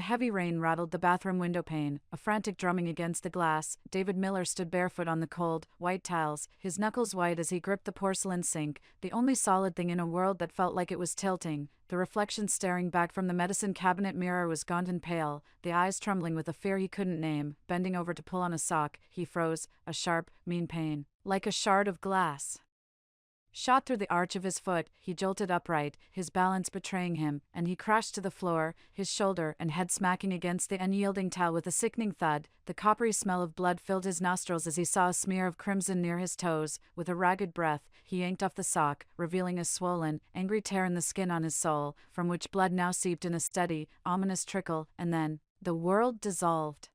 heavy rain rattled the bathroom windowpane, a frantic drumming against the glass. David Miller stood barefoot on the cold, white tiles, his knuckles white as he gripped the porcelain sink, the only solid thing in a world that felt like it was tilting. The reflection staring back from the medicine cabinet mirror was gaunt and pale, the eyes trembling with a fear he couldn't name. Bending over to pull on a sock, he froze, a sharp, mean pain, like a shard of glass shot through the arch of his foot. He jolted upright, his balance betraying him, and he crashed to the floor, his shoulder and head smacking against the unyielding tile with a sickening thud. The coppery smell of blood filled his nostrils as he saw a smear of crimson near his toes. With a ragged breath, he yanked off the sock, revealing a swollen, angry tear in the skin on his sole, from which blood now seeped in a steady, ominous trickle, and then the world dissolved.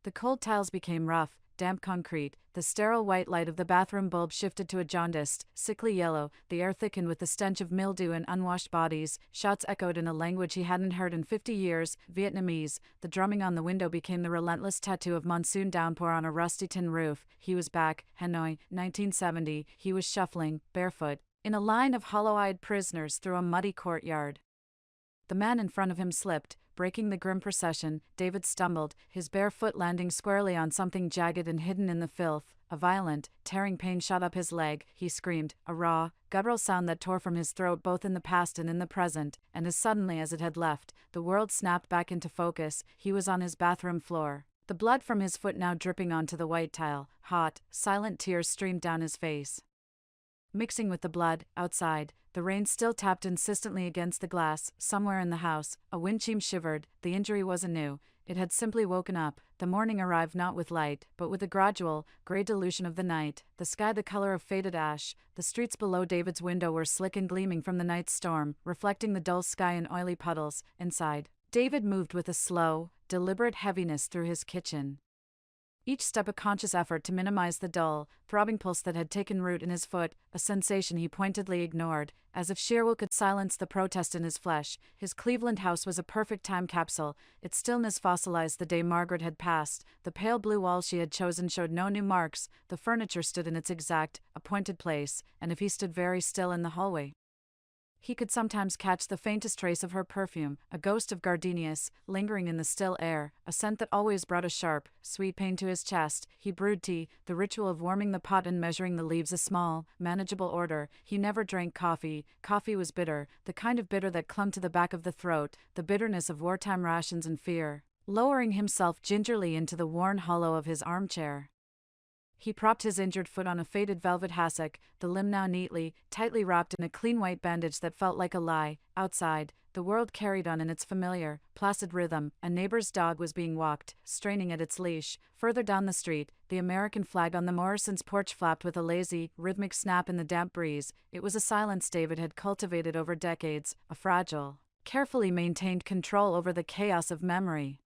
The cold tiles became rough, damp concrete. The sterile white light of the bathroom bulb shifted to a jaundiced, sickly yellow. The air thickened with the stench of mildew and unwashed bodies. Shouts echoed in a language he hadn't heard in 50 years, Vietnamese. The drumming on the window became the relentless tattoo of monsoon downpour on a rusty tin roof. He was back, Hanoi, 1970. He was shuffling, barefoot, in a line of hollow-eyed prisoners through a muddy courtyard. The man in front of him slipped, breaking the grim procession. David stumbled, his bare foot landing squarely on something jagged and hidden in the filth. A violent, tearing pain shot up his leg. He screamed, a raw, guttural sound that tore from his throat both in the past and in the present, and as suddenly as it had left, the world snapped back into focus. He was on his bathroom floor, the blood from his foot now dripping onto the white tile. Hot, silent tears streamed down his face. Mixing with the blood, outside, the rain still tapped insistently against the glass. Somewhere in the house, a wind chime shivered. The injury wasn't new. It had simply woken up. The morning arrived not with light, but with a gradual, gray dilution of the night. The sky the color of faded ash. The streets below David's window were slick and gleaming from the night's storm, reflecting the dull sky in oily puddles. Inside, David moved with a slow, deliberate heaviness through his kitchen. Each step a conscious effort to minimize the dull, throbbing pulse that had taken root in his foot, a sensation he pointedly ignored, as if sheer will could silence the protest in his flesh. His Cleveland house was a perfect time capsule, its stillness fossilized the day Margaret had passed. The pale blue wall she had chosen showed no new marks, the furniture stood in its exact, appointed place, and if he stood very still in the hallway, he could sometimes catch the faintest trace of her perfume, a ghost of gardenias, lingering in the still air, a scent that always brought a sharp, sweet pain to his chest. He brewed tea, the ritual of warming the pot and measuring the leaves a small, manageable order. He never drank coffee. Coffee was bitter, the kind of bitter that clung to the back of the throat, the bitterness of wartime rations and fear. Lowering himself gingerly into the worn hollow of his armchair, he propped his injured foot on a faded velvet hassock, the limb now neatly, tightly wrapped in a clean white bandage that felt like a lie. Outside, the world carried on in its familiar, placid rhythm. A neighbor's dog was being walked, straining at its leash. Further down the street, the American flag on the Morrisons' porch flapped with a lazy, rhythmic snap in the damp breeze. It was a silence David had cultivated over decades, a fragile, carefully maintained control over the chaos of memory.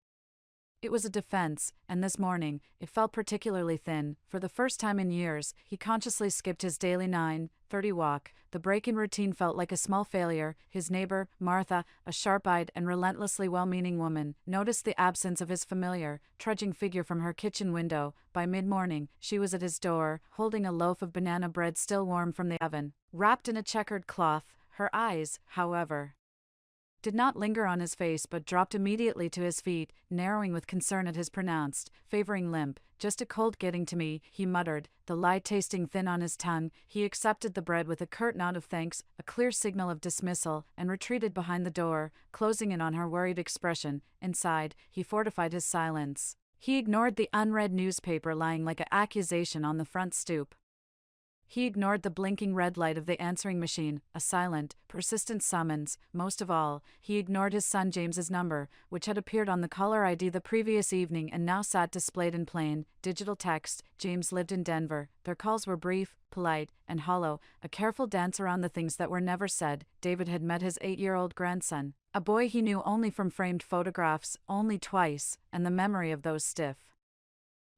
It was a defense, and this morning, it felt particularly thin. For the first time in years, he consciously skipped his daily 9:30 walk. The break in routine felt like a small failure. His neighbor, Martha, a sharp-eyed and relentlessly well-meaning woman, noticed the absence of his familiar, trudging figure from her kitchen window. By mid-morning, she was at his door, holding a loaf of banana bread still warm from the oven, wrapped in a checkered cloth. Her eyes, however, did not linger on his face but dropped immediately to his feet, narrowing with concern at his pronounced, favoring limp. Just a cold getting to me, he muttered, the lie tasting thin on his tongue. He accepted the bread with a curt nod of thanks, a clear signal of dismissal, and retreated behind the door, closing in on her worried expression. Inside, he fortified his silence. He ignored the unread newspaper lying like an accusation on the front stoop. He ignored the blinking red light of the answering machine, a silent, persistent summons. Most of all, he ignored his son James's number, which had appeared on the caller ID the previous evening and now sat displayed in plain, digital text. James lived in Denver. Their calls were brief, polite, and hollow, a careful dance around the things that were never said. David had met his 8-year-old grandson, a boy he knew only from framed photographs, only twice, and the memory of those stiff,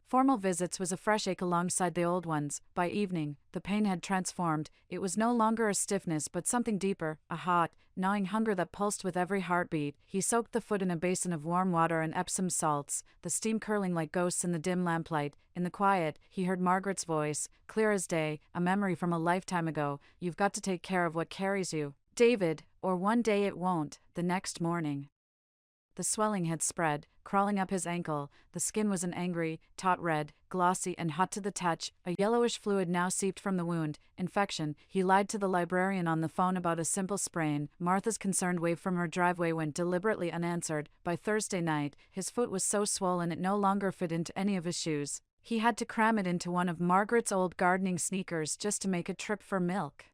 formal visits was a fresh ache alongside the old ones. By evening, the pain had transformed. It was no longer a stiffness but something deeper, a hot, gnawing hunger that pulsed with every heartbeat. He soaked the foot in a basin of warm water and Epsom salts, the steam curling like ghosts in the dim lamplight. In the quiet, he heard Margaret's voice, clear as day, a memory from a lifetime ago. You've got to take care of what carries you, David, or one day it won't. The next morning, the swelling had spread, crawling up his ankle. The skin was an angry, taut red, glossy and hot to the touch. A yellowish fluid now seeped from the wound. Infection. He lied to the librarian on the phone about a simple sprain. Martha's concerned wave from her driveway went deliberately unanswered. By Thursday night, his foot was so swollen it no longer fit into any of his shoes. He had to cram it into one of Margaret's old gardening sneakers just to make a trip for milk.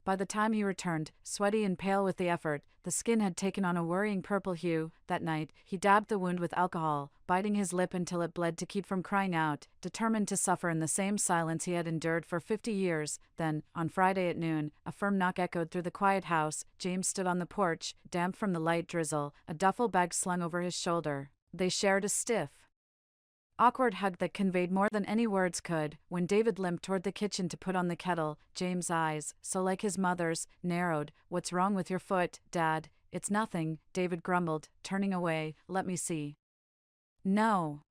By the time he returned, sweaty and pale with the effort, the skin had taken on a worrying purple hue. That night, he dabbed the wound with alcohol, biting his lip until it bled to keep from crying out, determined to suffer in the same silence he had endured for 50 years. Then, on Friday at noon, a firm knock echoed through the quiet house. James stood on the porch, damp from the light drizzle, a duffel bag slung over his shoulder. They shared a stiff, awkward hug that conveyed more than any words could. When David limped toward the kitchen to put on the kettle, James' eyes, so like his mother's, narrowed. "What's wrong with your foot, Dad?" "It's nothing," David grumbled, turning away. "Let me see." "No."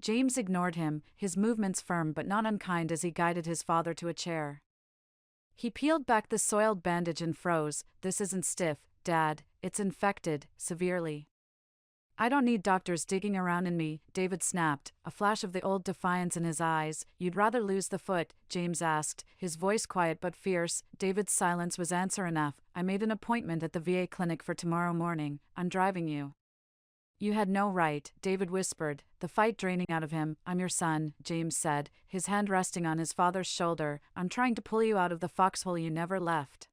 James ignored him, his movements firm but not unkind as he guided his father to a chair. He peeled back the soiled bandage and froze. "This isn't stiff, Dad, it's infected, severely." "I don't need doctors digging around in me," David snapped, a flash of the old defiance in his eyes. "You'd rather lose the foot?" James asked, his voice quiet but fierce. David's silence was answer enough. "I made an appointment at the VA clinic for tomorrow morning. I'm driving you." "You had no right," David whispered, the fight draining out of him. "I'm your son," James said, his hand resting on his father's shoulder. "I'm trying to pull you out of the foxhole you never left."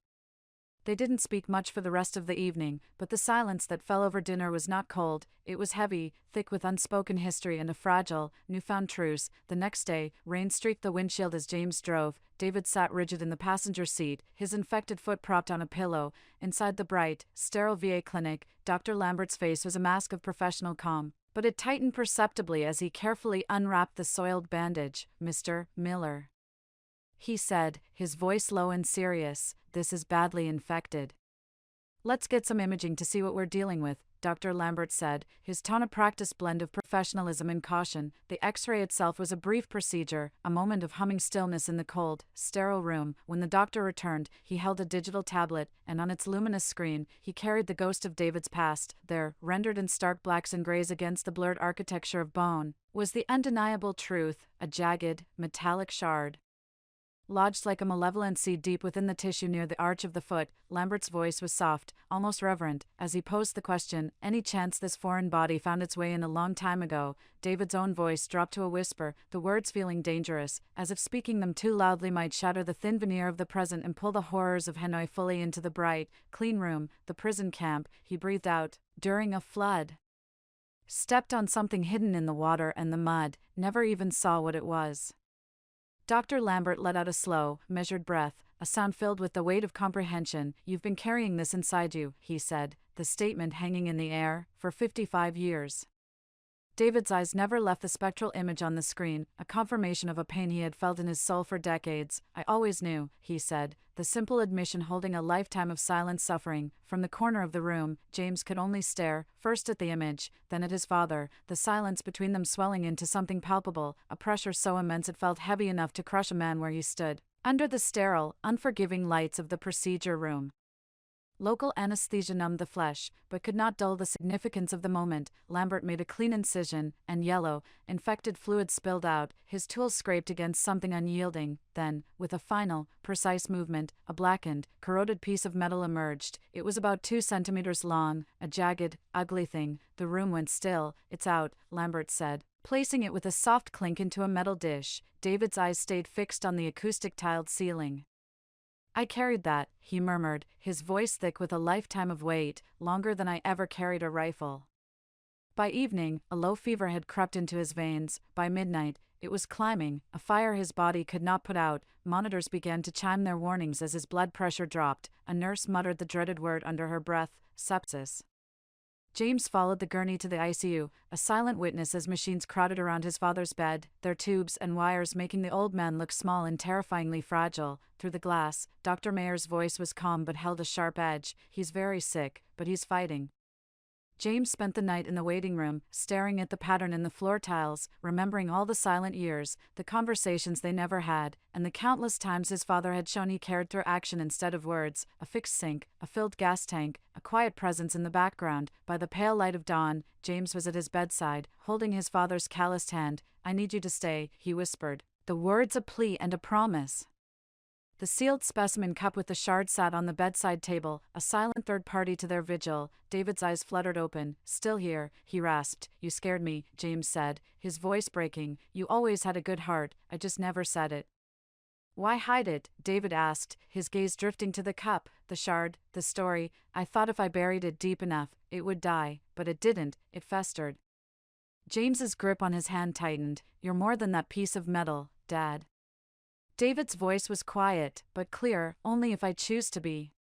They didn't speak much for the rest of the evening, but the silence that fell over dinner was not cold. It was heavy, thick with unspoken history and a fragile, newfound truce. The next day, rain streaked the windshield as James drove. David sat rigid in the passenger seat, his infected foot propped on a pillow. Inside the bright, sterile VA clinic, Dr. Lambert's face was a mask of professional calm, but it tightened perceptibly as he carefully unwrapped the soiled bandage. "Mr. Miller," he said, his voice low and serious, "this is badly infected." "Let's get some imaging to see what we're dealing with," Dr. Lambert said, his tone a practiced blend of professionalism and caution. The X-ray itself was a brief procedure, a moment of humming stillness in the cold, sterile room. When the doctor returned, he held a digital tablet, and on its luminous screen, he carried the ghost of David's past. There, rendered in stark blacks and grays against the blurred architecture of bone, was the undeniable truth, a jagged, metallic shard, lodged like a malevolent seed deep within the tissue near the arch of the foot. Lambert's voice was soft, almost reverent, as he posed the question, "Any chance this foreign body found its way in a long time ago?" David's own voice dropped to a whisper, the words feeling dangerous, as if speaking them too loudly might shatter the thin veneer of the present and pull the horrors of Hanoi fully into the bright, clean room, the prison camp. He breathed out, "During a flood. Stepped on something hidden in the water and the mud, never even saw what it was." Dr. Lambert let out a slow, measured breath, a sound filled with the weight of comprehension. "You've been carrying this inside you," he said, the statement hanging in the air, "for 55 years. David's eyes never left the spectral image on the screen, a confirmation of a pain he had felt in his soul for decades. "I always knew," he said, the simple admission holding a lifetime of silent suffering. From the corner of the room, James could only stare, first at the image, then at his father, the silence between them swelling into something palpable, a pressure so immense it felt heavy enough to crush a man where he stood, under the sterile, unforgiving lights of the procedure room. Local anesthesia numbed the flesh, but could not dull the significance of the moment. Lambert made a clean incision, and yellow, infected fluid spilled out. His tools scraped against something unyielding. Then, with a final, precise movement, a blackened, corroded piece of metal emerged. It was about 2 centimeters long, a jagged, ugly thing. The room went still. "It's out," Lambert said, placing it with a soft clink into a metal dish. David's eyes stayed fixed on the acoustic tiled ceiling. "I carried that," he murmured, his voice thick with a lifetime of weight, "longer than I ever carried a rifle." By evening, a low fever had crept into his veins. By midnight, it was climbing, a fire his body could not put out. Monitors began to chime their warnings as his blood pressure dropped. A nurse muttered the dreaded word under her breath, "sepsis." James followed the gurney to the ICU, a silent witness as machines crowded around his father's bed, their tubes and wires making the old man look small and terrifyingly fragile. Through the glass, Dr. Mayer's voice was calm but held a sharp edge. "He's very sick, but he's fighting." James spent the night in the waiting room, staring at the pattern in the floor tiles, remembering all the silent years, the conversations they never had, and the countless times his father had shown he cared through action instead of words. A fixed sink, a filled gas tank, a quiet presence in the background. By the pale light of dawn, James was at his bedside, holding his father's calloused hand. "I need you to stay," he whispered. The words a plea and a promise. The sealed specimen cup with the shard sat on the bedside table, a silent third party to their vigil. David's eyes fluttered open. "Still here," he rasped. "You scared me," James said, his voice breaking. "You always had a good heart, I just never said it." "Why hide it?" David asked, his gaze drifting to the cup, the shard, the story. "I thought if I buried it deep enough, it would die, but it didn't, it festered." James's grip on his hand tightened. "You're more than that piece of metal, Dad." David's voice was quiet, but clear. "Only if I choose to be."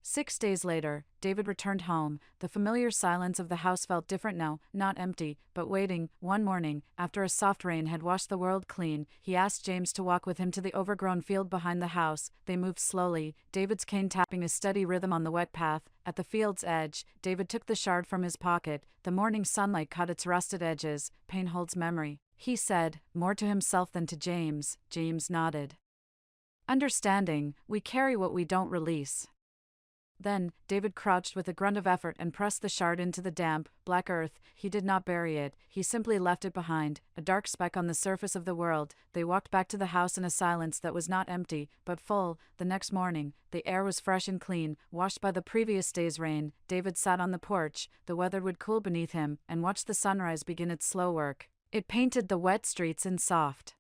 6 days later, David returned home. The familiar silence of the house felt different now, not empty, but waiting. One morning, after a soft rain had washed the world clean, he asked James to walk with him to the overgrown field behind the house. They moved slowly, David's cane tapping a steady rhythm on the wet path. At the field's edge, David took the shard from his pocket. The morning sunlight caught its rusted edges. "Pain holds memory," he said, more to himself than to James. James nodded. "Understanding, we carry what we don't release." Then, David crouched with a grunt of effort and pressed the shard into the damp, black earth. He did not bury it, he simply left it behind, a dark speck on the surface of the world. They walked back to the house in a silence that was not empty, but full. The next morning, the air was fresh and clean, washed by the previous day's rain. David sat on the porch, the weather would cool beneath him, and watched the sunrise begin its slow work. It painted the wet streets in soft,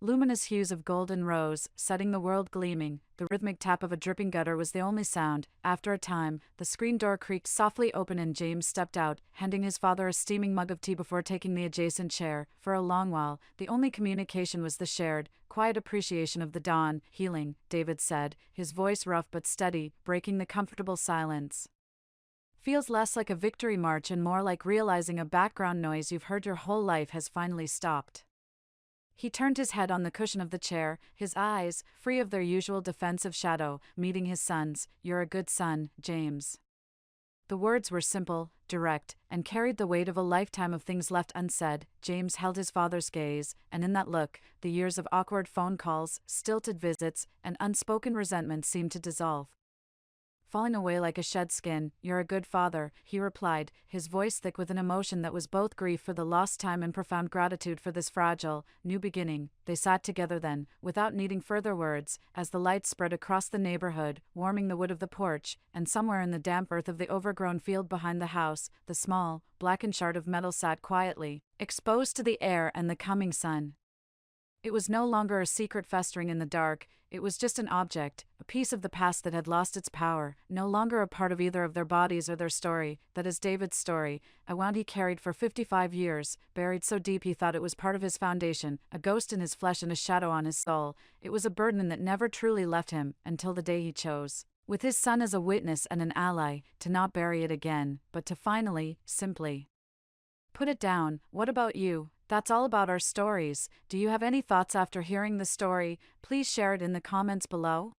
luminous hues of gold and rose, setting the world gleaming. The rhythmic tap of a dripping gutter was the only sound. After a time, the screen door creaked softly open and James stepped out, handing his father a steaming mug of tea before taking the adjacent chair. For a long while, the only communication was the shared, quiet appreciation of the dawn. "Healing," David said, his voice rough but steady, breaking the comfortable silence. "Feels less like a victory march and more like realizing a background noise you've heard your whole life has finally stopped." He turned his head on the cushion of the chair, his eyes, free of their usual defensive shadow, meeting his son's. "You're a good son, James." The words were simple, direct, and carried the weight of a lifetime of things left unsaid. James held his father's gaze, and in that look, the years of awkward phone calls, stilted visits, and unspoken resentment seemed to dissolve. "Falling away like a shed skin, you're a good father," he replied, his voice thick with an emotion that was both grief for the lost time and profound gratitude for this fragile, new beginning. They sat together then, without needing further words, as the light spread across the neighborhood, warming the wood of the porch, and somewhere in the damp earth of the overgrown field behind the house, the small, blackened shard of metal sat quietly, exposed to the air and the coming sun. It was no longer a secret festering in the dark, it was just an object, a piece of the past that had lost its power, no longer a part of either of their bodies or their story. That is David's story, a wound he carried for 55 years, buried so deep he thought it was part of his foundation, a ghost in his flesh and a shadow on his soul. It was a burden that never truly left him, until the day he chose, with his son as a witness and an ally, to not bury it again, but to finally, simply put it down. What about you? That's all about our stories. Do you have any thoughts after hearing the story? Please share it in the comments below.